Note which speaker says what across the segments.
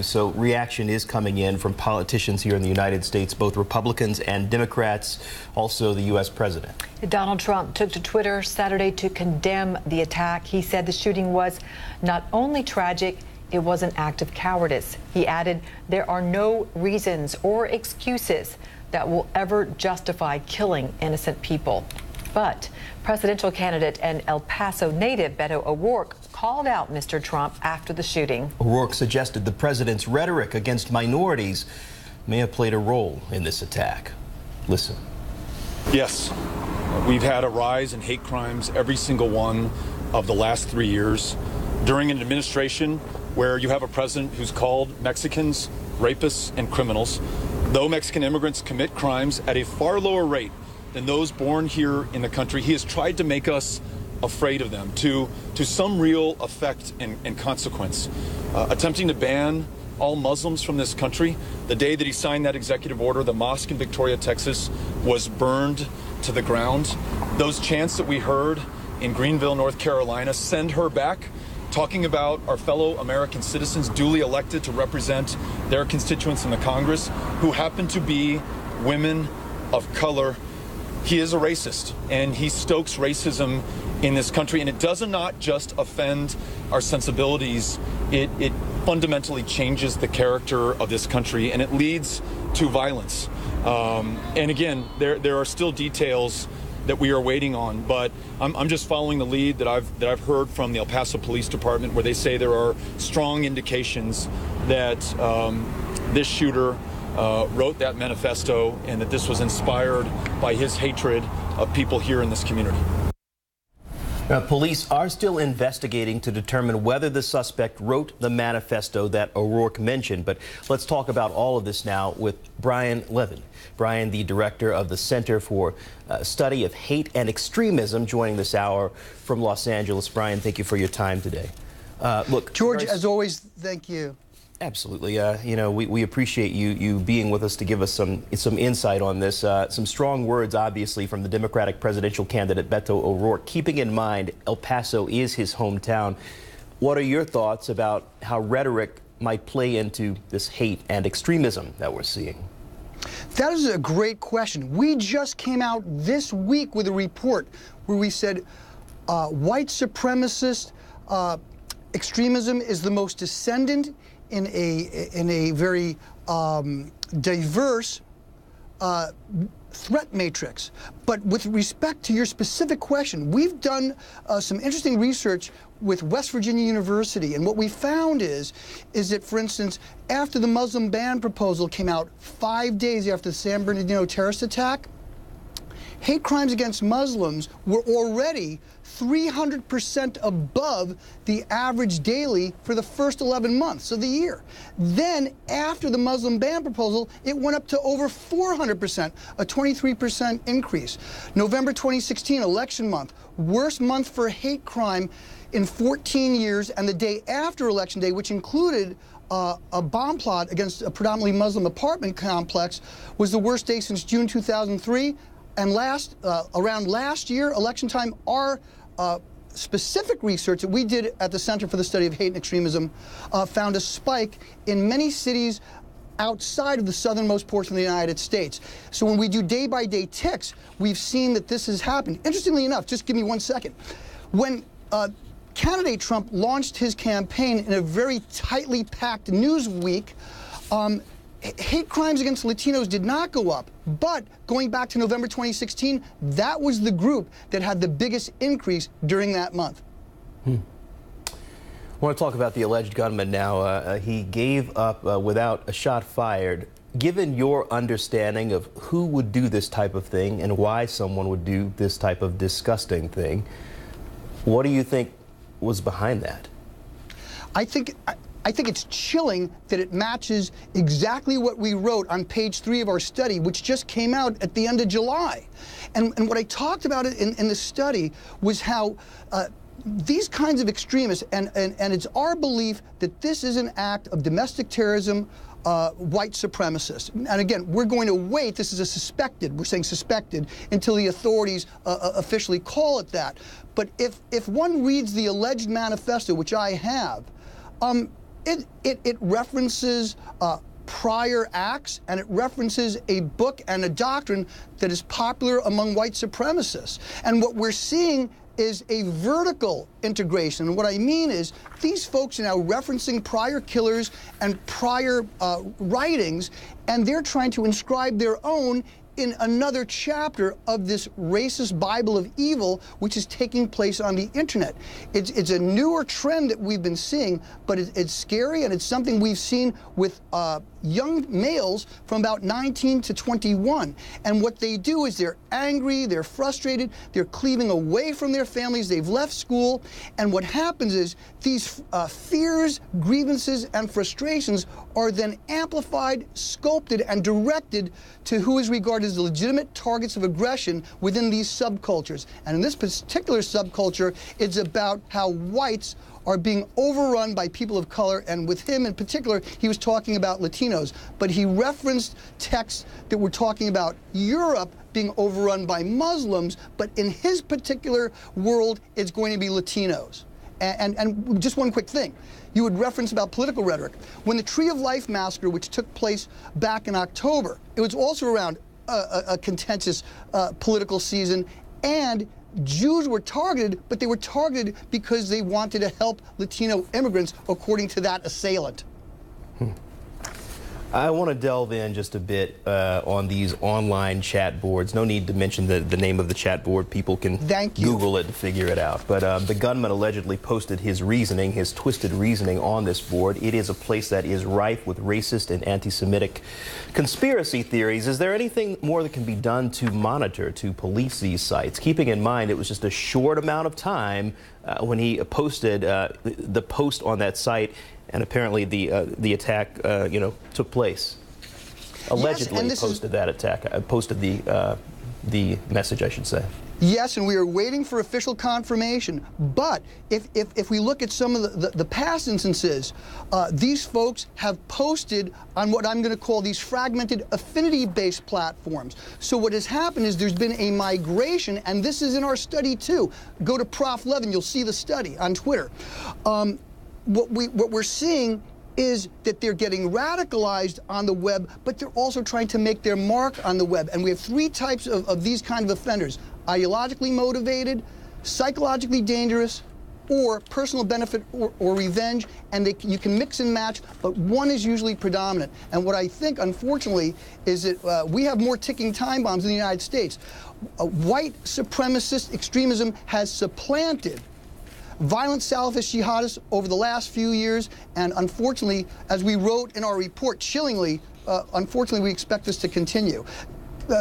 Speaker 1: So reaction is coming in from politicians here in the United States, both Republicans and Democrats, also the U.S. president.
Speaker 2: Donald Trump took to Twitter Saturday to condemn the attack. He said the shooting was not only tragic, it was an act of cowardice. He added, there are no reasons or excuses that will ever justify killing innocent people. But presidential candidate and El Paso native Beto O'Rourke called out Mr. Trump after the shooting.
Speaker 1: O'Rourke suggested the president's rhetoric against minorities may have played a role in this attack. Listen.
Speaker 3: Yes, we've had a rise in hate crimes every single one of the last 3 years. During an administration where you have a president who's called Mexicans rapists and criminals, though Mexican immigrants commit crimes at a far lower rate than those born here in the country, he has tried to make us afraid of them to some real effect and consequence. Attempting to ban all Muslims from this country. The day that he signed that executive order, the mosque in Victoria, Texas was burned to the ground. Those chants that we heard in Greenville, North Carolina, send her back, talking about our fellow American citizens duly elected to represent their constituents in the Congress who happen to be women of color. He is a racist, and he stokes racism in this country, and it does not just offend our sensibilities, it fundamentally changes the character of this country, and it leads to violence. And again, there are still details that we are waiting on, but I'm just following the lead that I've heard from the El Paso Police Department, where they say there are strong indications that this shooter wrote that manifesto and that this was inspired by his hatred of people here in this community.
Speaker 1: Police are still investigating to determine whether the suspect wrote the manifesto that O'Rourke mentioned. But let's talk about all of this now with Brian Levin. Brian, the director of the Center for Study of Hate and Extremism, joining this hour from Los Angeles. Brian, thank you for your time today.
Speaker 4: Look, George, as always, thank you.
Speaker 1: Absolutely. You know, we appreciate you being with us to give us some insight on this. Some strong words, obviously, from the Democratic presidential candidate Beto O'Rourke, keeping in mind El Paso is his hometown. What are your thoughts about how rhetoric might play into this hate and extremism that we're seeing?
Speaker 4: That is a great question. We just came out this week with a report where we said white supremacist extremism is the most ascendant in a very diverse threat matrix. But with respect to your specific question, we've done some interesting research with West Virginia University, and what we found is that, for instance, after the Muslim ban proposal came out 5 days after the San Bernardino terrorist attack, hate crimes against Muslims were already 300% above the average daily for the first 11 months of the year. Then, after the Muslim ban proposal, it went up to over 400%, a 23% increase. November 2016, election month, worst month for hate crime in 14 years, and the day after Election Day, which included a bomb plot against a predominantly Muslim apartment complex, was the worst day since June 2003. And around last year, election time, our specific research that we did at the Center for the Study of Hate and Extremism found a spike in many cities outside of the southernmost portion of the United States. So when we do day-by-day ticks, we've seen that this has happened. Interestingly enough, just give me 1 second. When candidate Trump launched his campaign in a very tightly packed news week, hate crimes against Latinos did not go up, but going back to November 2016, that was the group that had the biggest increase during that month.
Speaker 1: I want to talk about the alleged gunman now. He gave up without a shot fired. Given your understanding of who would do this type of thing and why someone would do this type of disgusting thing, what do you think was behind that?
Speaker 4: I think it's chilling that it matches exactly what we wrote on page 3 of our study, which just came out at the end of July. And what I talked about in the study was how these kinds of extremists, and it's our belief that this is an act of domestic terrorism, white supremacists. And again, we're going to wait, this is a suspected, we're saying suspected, until the authorities officially call it that. But if one reads the alleged manifesto, which I have, It references prior acts, and it references a book and a doctrine that is popular among white supremacists. And what we're seeing is a vertical integration. And what I mean is these folks are now referencing prior killers and prior writings, and they're trying to inscribe their own in another chapter of this racist Bible of evil, which is taking place on the internet. It's a newer trend that we've been seeing, but it's scary, and it's something we've seen with young males from about 19 to 21. And what they do is they're angry, they're frustrated, they're cleaving away from their families, they've left school, and what happens is these fears, grievances, and frustrations are then amplified, sculpted, and directed to who is regarded as the legitimate targets of aggression within these subcultures. And in this particular subculture, it's about how whites are being overrun by people of color, and with him in particular, he was talking about Latinos, but he referenced texts that were talking about Europe being overrun by Muslims, but in his particular world, it's going to be Latinos. And just one quick thing. You would reference about political rhetoric. When the Tree of Life massacre, which took place back in October, it was also around a contentious political season, and Jews were targeted, but they were targeted because they wanted to help Latino immigrants, according to that assailant.
Speaker 1: I want to delve in just a bit on these online chat boards. No need to mention the name of the chat board. People can Google it and figure it out. But the gunman allegedly posted his reasoning, his twisted reasoning on this board. It is a place that is rife with racist and anti-Semitic conspiracy theories. Is there anything more that can be done to monitor, to police these sites? Keeping in mind it was just a short amount of time when he posted the post on that site, and apparently the attack, took place. Allegedly posted that attack. Posted the message, I should say.
Speaker 4: Yes, and we are waiting for official confirmation. But if we look at some of the past instances, these folks have posted on what I'm going to call these fragmented affinity-based platforms. So what has happened is there's been a migration, and this is in our study too. Go to Prof. Levin, you'll see the study on Twitter. What we're seeing is that they're getting radicalized on the web, but they're also trying to make their mark on the web. And we have three types of these kind of offenders: ideologically motivated, psychologically dangerous, or personal benefit or revenge. And you can mix and match, but one is usually predominant. And what I think, unfortunately, is that we have more ticking time bombs in the United States. White supremacist extremism has supplanted violent Salafist jihadists over the last few years, and unfortunately, as we wrote in our report chillingly, unfortunately we expect this to continue.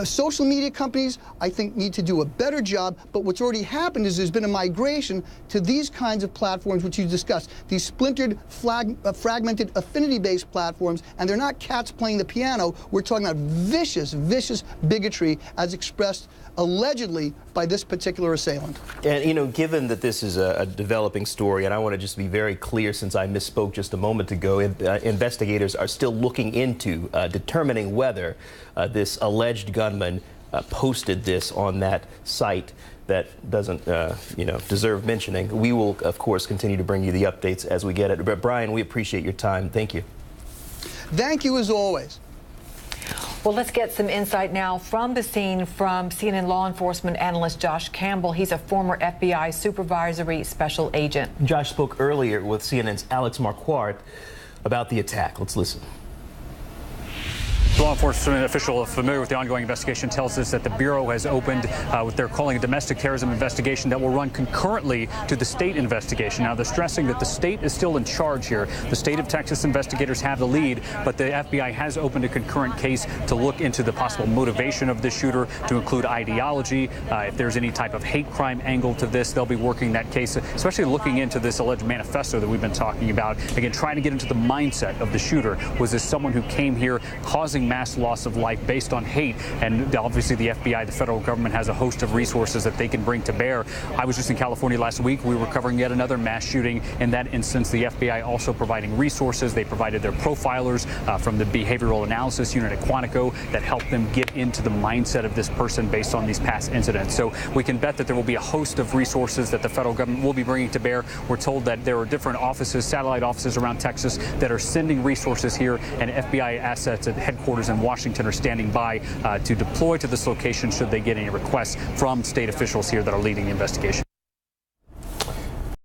Speaker 4: Social media companies, I think, need to do a better job, but what's already happened is there's been a migration to these kinds of platforms which you discussed, these splintered, fragmented, affinity-based platforms, and they're not cats playing the piano. We're talking about vicious, vicious bigotry as expressed allegedly by this particular assailant.
Speaker 1: And, given that this is a developing story, and I want to just be very clear since I misspoke just a moment ago, investigators are still looking into determining whether this alleged gunman posted this on that site that doesn't, deserve mentioning. We will, of course, continue to bring you the updates as we get it. But, Brian, we appreciate your time. Thank you.
Speaker 4: Thank you, as always.
Speaker 2: Well, let's get some insight now from the scene from CNN law enforcement analyst Josh Campbell. He's a former FBI supervisory special agent.
Speaker 1: Josh spoke earlier with CNN's Alex Marquardt about the attack. Let's listen.
Speaker 5: Law enforcement official familiar with the ongoing investigation tells us that the Bureau has opened what they're calling a domestic terrorism investigation that will run concurrently to the state investigation. Now, they're stressing that the state is still in charge here. The state of Texas investigators have the lead, but the FBI has opened a concurrent case to look into the possible motivation of the shooter, to include ideology. If there's any type of hate crime angle to this, they'll be working that case, especially looking into this alleged manifesto that we've been talking about. Again, trying to get into the mindset of the shooter. Was this someone who came here causing threatening mass loss of life based on hate. And obviously the FBI, the federal government, has a host of resources that they can bring to bear. I was just in California last week. We were covering yet another mass shooting. In that instance, the FBI also providing resources. They provided their profilers from the behavioral analysis unit at Quantico that helped them get into the mindset of this person based on these past incidents. So we can bet that there will be a host of resources that the federal government will be bringing to bear. We're told that there are different offices, satellite offices around Texas, that are sending resources here, and FBI assets at headquarters in Washington are standing by to deploy to this location should they get any requests from state officials here that are leading the investigation.